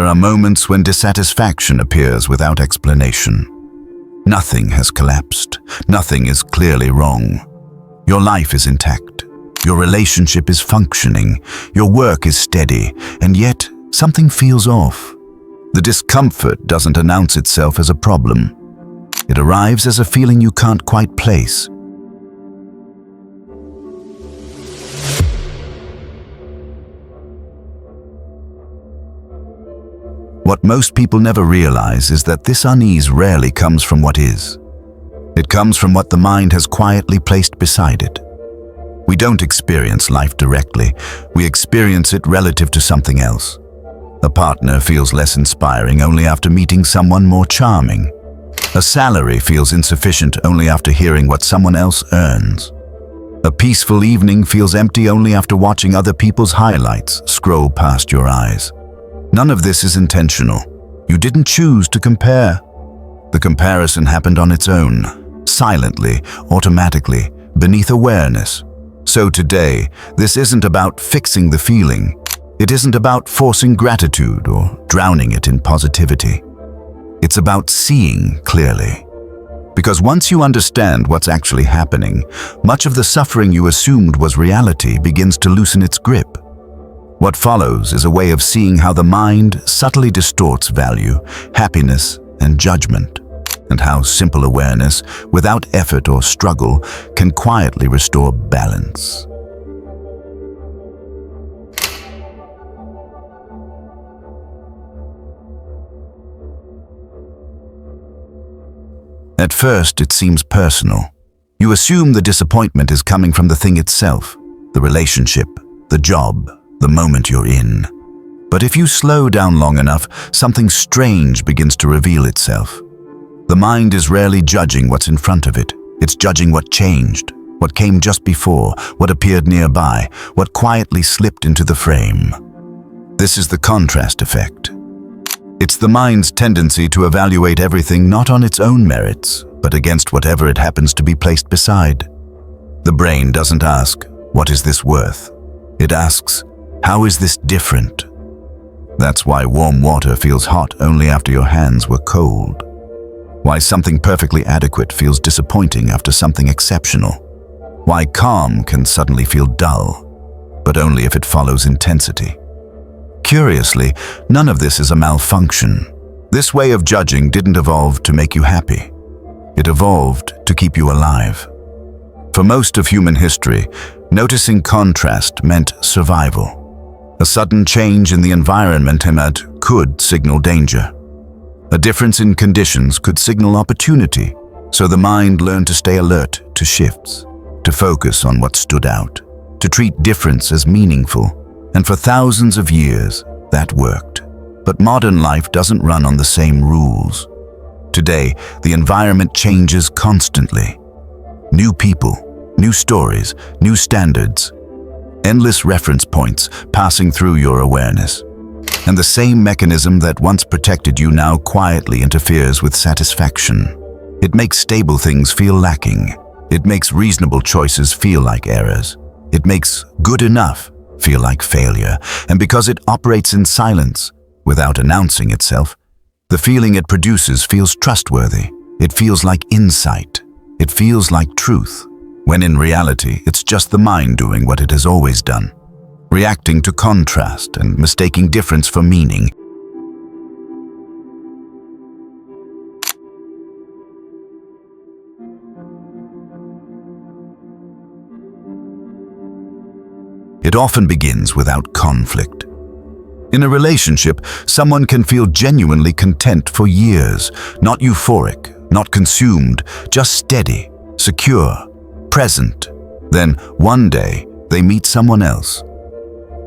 There are moments when dissatisfaction appears without explanation. Nothing has collapsed. Nothing is clearly wrong. Your life is intact. Your relationship is functioning. Your work is steady, and yet something feels off. The discomfort doesn't announce itself as a problem. It arrives as a feeling you can't quite place. What most people never realize is that this unease rarely comes from what is. It comes from what the mind has quietly placed beside it. We don't experience life directly. We experience it relative to something else. A partner feels less inspiring only after meeting someone more charming. A salary feels insufficient only after hearing what someone else earns. A peaceful evening feels empty only after watching other people's highlights scroll past your eyes. None of this is intentional. You didn't choose to compare. The comparison happened on its own, silently, automatically, beneath awareness. So today, this isn't about fixing the feeling. It isn't about forcing gratitude or drowning it in positivity. It's about seeing clearly. Because once you understand what's actually happening, much of the suffering you assumed was reality begins to loosen its grip. What follows is a way of seeing how the mind subtly distorts value, happiness, and judgment, and how simple awareness, without effort or struggle, can quietly restore balance. At first, it seems personal. You assume the disappointment is coming from the thing itself, the relationship, the job, the moment you're in. But if you slow down long enough, something strange begins to reveal itself. The mind is rarely judging what's in front of it. It's judging what changed, what came just before, what appeared nearby, what quietly slipped into the frame. This is the contrast effect. It's the mind's tendency to evaluate everything not on its own merits, but against whatever it happens to be placed beside. The brain doesn't ask, "What is this worth?" It asks, "How is this different?" That's why warm water feels hot only after your hands were cold. Why something perfectly adequate feels disappointing after something exceptional. Why calm can suddenly feel dull, but only if it follows intensity. Curiously, none of this is a malfunction. This way of judging didn't evolve to make you happy. It evolved to keep you alive. For most of human history, noticing contrast meant survival. A sudden change in the environment could signal danger. A difference in conditions could signal opportunity, so the mind learned to stay alert to shifts, to focus on what stood out, to treat difference as meaningful. And for thousands of years, that worked. But modern life doesn't run on the same rules. Today, the environment changes constantly. New people, new stories, new standards. Endless reference points passing through your awareness. And the same mechanism that once protected you now quietly interferes with satisfaction. It makes stable things feel lacking. It makes reasonable choices feel like errors. It makes good enough feel like failure. And because it operates in silence, without announcing itself, the feeling it produces feels trustworthy. It feels like insight. It feels like truth. When in reality, it's just the mind doing what it has always done, reacting to contrast and mistaking difference for meaning. It often begins without conflict. In a relationship, someone can feel genuinely content for years, not euphoric, not consumed, just steady, secure, present. Then, one day, they meet someone else.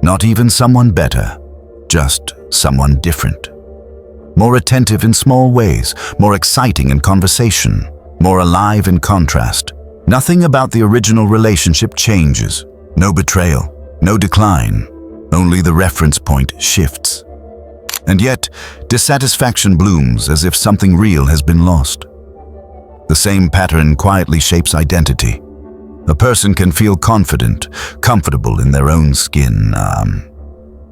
Not even someone better, just someone different. More attentive in small ways, more exciting in conversation, more alive in contrast. Nothing about the original relationship changes. No betrayal, no decline. Only the reference point shifts. And yet, dissatisfaction blooms as if something real has been lost. The same pattern quietly shapes identity. A person can feel confident, comfortable in their own skin,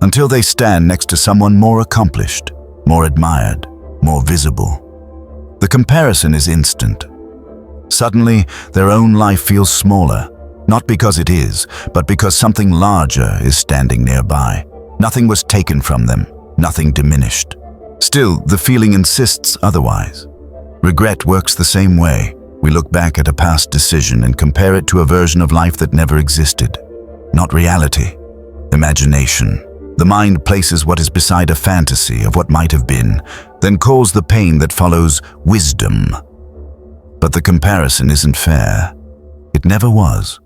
until they stand next to someone more accomplished, more admired, more visible. The comparison is instant. Suddenly, their own life feels smaller, not because it is, but because something larger is standing nearby. Nothing was taken from them, nothing diminished. Still, the feeling insists otherwise. Regret works the same way. We look back at a past decision and compare it to a version of life that never existed. Not reality, imagination. The mind places what is beside a fantasy of what might have been, then calls the pain that follows wisdom. But the comparison isn't fair. It never was.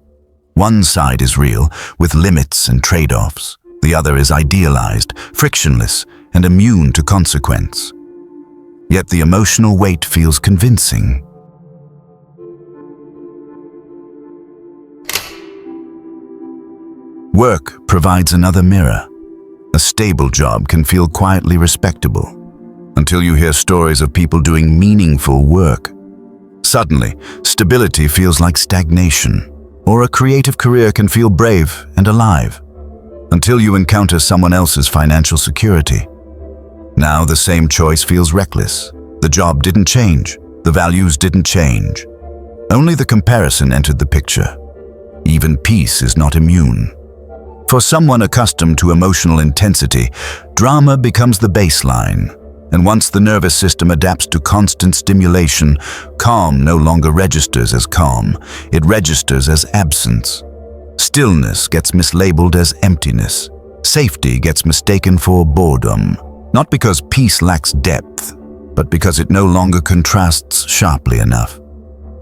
One side is real, with limits and trade-offs. The other is idealized, frictionless, and immune to consequence. Yet the emotional weight feels convincing. Work provides another mirror. A stable job can feel quietly respectable, until you hear stories of people doing meaningful work. Suddenly, stability feels like stagnation, or a creative career can feel brave and alive, until you encounter someone else's financial security. Now the same choice feels reckless. The job didn't change, the values didn't change. Only the comparison entered the picture. Even peace is not immune. For someone accustomed to emotional intensity, drama becomes the baseline. And once the nervous system adapts to constant stimulation, calm no longer registers as calm, it registers as absence. Stillness gets mislabeled as emptiness. Safety gets mistaken for boredom. Not because peace lacks depth, but because it no longer contrasts sharply enough.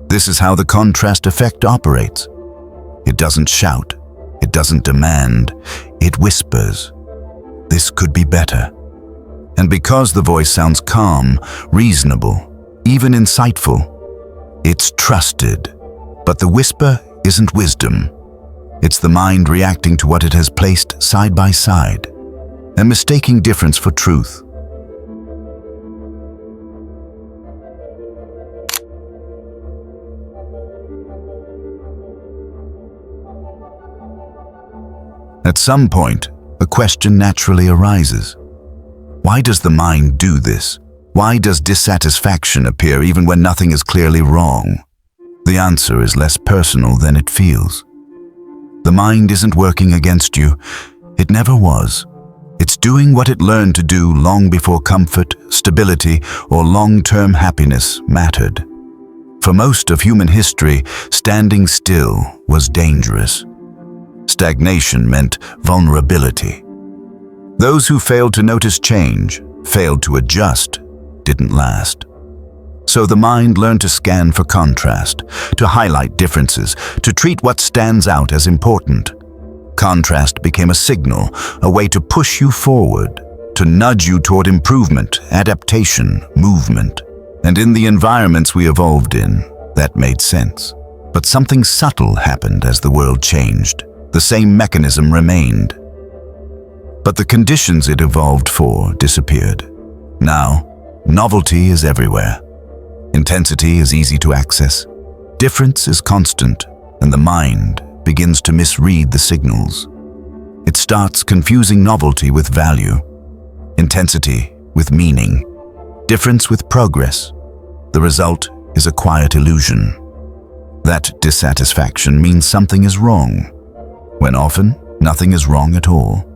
This is how the contrast effect operates. It doesn't shout. It doesn't demand. It whispers. This could be better. And because the voice sounds calm, reasonable, even insightful, it's trusted. But the whisper isn't wisdom. It's the mind reacting to what it has placed side by side, and mistaking difference for truth. At some point, a question naturally arises. Why does the mind do this? Why does dissatisfaction appear even when nothing is clearly wrong? The answer is less personal than it feels. The mind isn't working against you. It never was. It's doing what it learned to do long before comfort, stability, or long-term happiness mattered. For most of human history, standing still was dangerous. Stagnation meant vulnerability. Those who failed to notice change, failed to adjust, didn't last. So the mind learned to scan for contrast, to highlight differences, to treat what stands out as important. Contrast became a signal, a way to push you forward, to nudge you toward improvement, adaptation, movement. And in the environments we evolved in, that made sense. But something subtle happened as the world changed. The same mechanism remained. But the conditions it evolved for disappeared. Now, novelty is everywhere. Intensity is easy to access. Difference is constant, and the mind begins to misread the signals. It starts confusing novelty with value, intensity with meaning, difference with progress. The result is a quiet illusion. That dissatisfaction means something is wrong, when often nothing is wrong at all.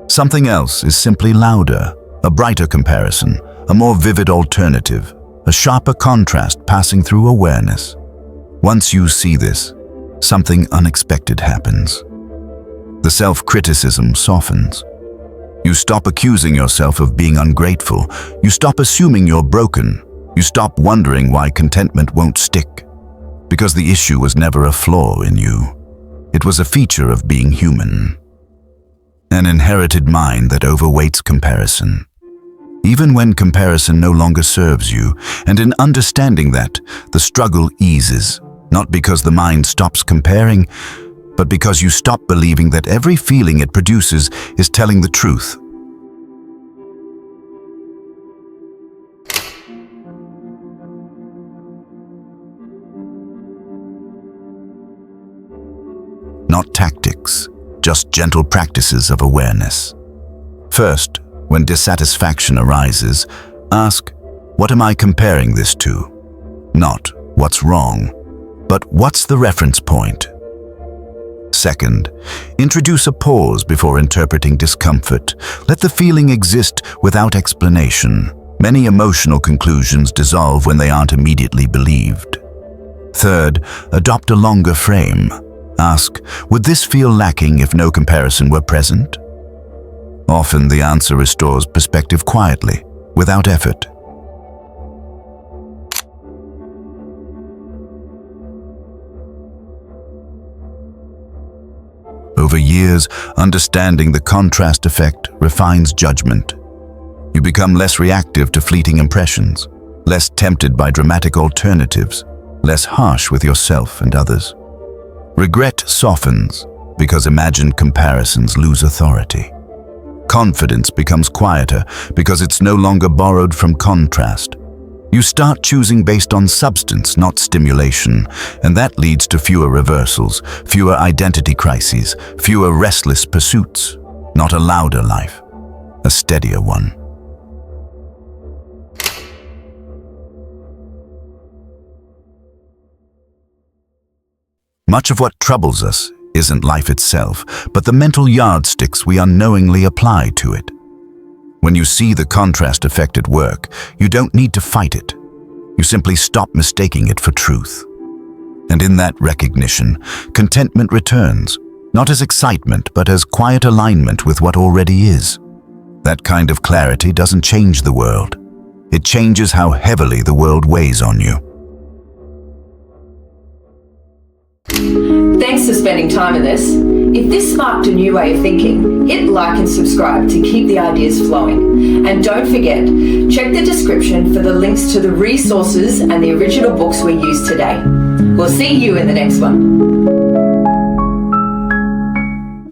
Something else is simply louder, a brighter comparison, a more vivid alternative, a sharper contrast passing through awareness. Once you see this, something unexpected happens. The self-criticism softens. You stop accusing yourself of being ungrateful. You stop assuming you're broken. You stop wondering why contentment won't stick. Because the issue was never a flaw in you. It was a feature of being human. An inherited mind that overweights comparison. Even when comparison no longer serves you, and in understanding that, the struggle eases, not because the mind stops comparing, but because you stop believing that every feeling it produces is telling the truth. Not tactics, just gentle practices of awareness. First, when dissatisfaction arises, ask, what am I comparing this to? Not what's wrong, but what's the reference point? Second, introduce a pause before interpreting discomfort. Let the feeling exist without explanation. Many emotional conclusions dissolve when they aren't immediately believed. Third, adopt a longer frame. Ask, would this feel lacking if no comparison were present? Often the answer restores perspective quietly, without effort. Over years, understanding the contrast effect refines judgment. You become less reactive to fleeting impressions, less tempted by dramatic alternatives, less harsh with yourself and others. Regret softens because imagined comparisons lose authority. Confidence becomes quieter because it's no longer borrowed from contrast. You start choosing based on substance, not stimulation, and that leads to fewer reversals, fewer identity crises, fewer restless pursuits. Not a louder life, a steadier one. Much of what troubles us isn't life itself, but the mental yardsticks we unknowingly apply to it. When you see the contrast effect at work, you don't need to fight it. You simply stop mistaking it for truth. And in that recognition, contentment returns, not as excitement, but as quiet alignment with what already is. That kind of clarity doesn't change the world. It changes how heavily the world weighs on you. Thanks for spending time with us. If this sparked a new way of thinking, hit like and subscribe to keep the ideas flowing. And don't forget, check the description for the links to the resources and the original books we used today. We'll see you in the next one.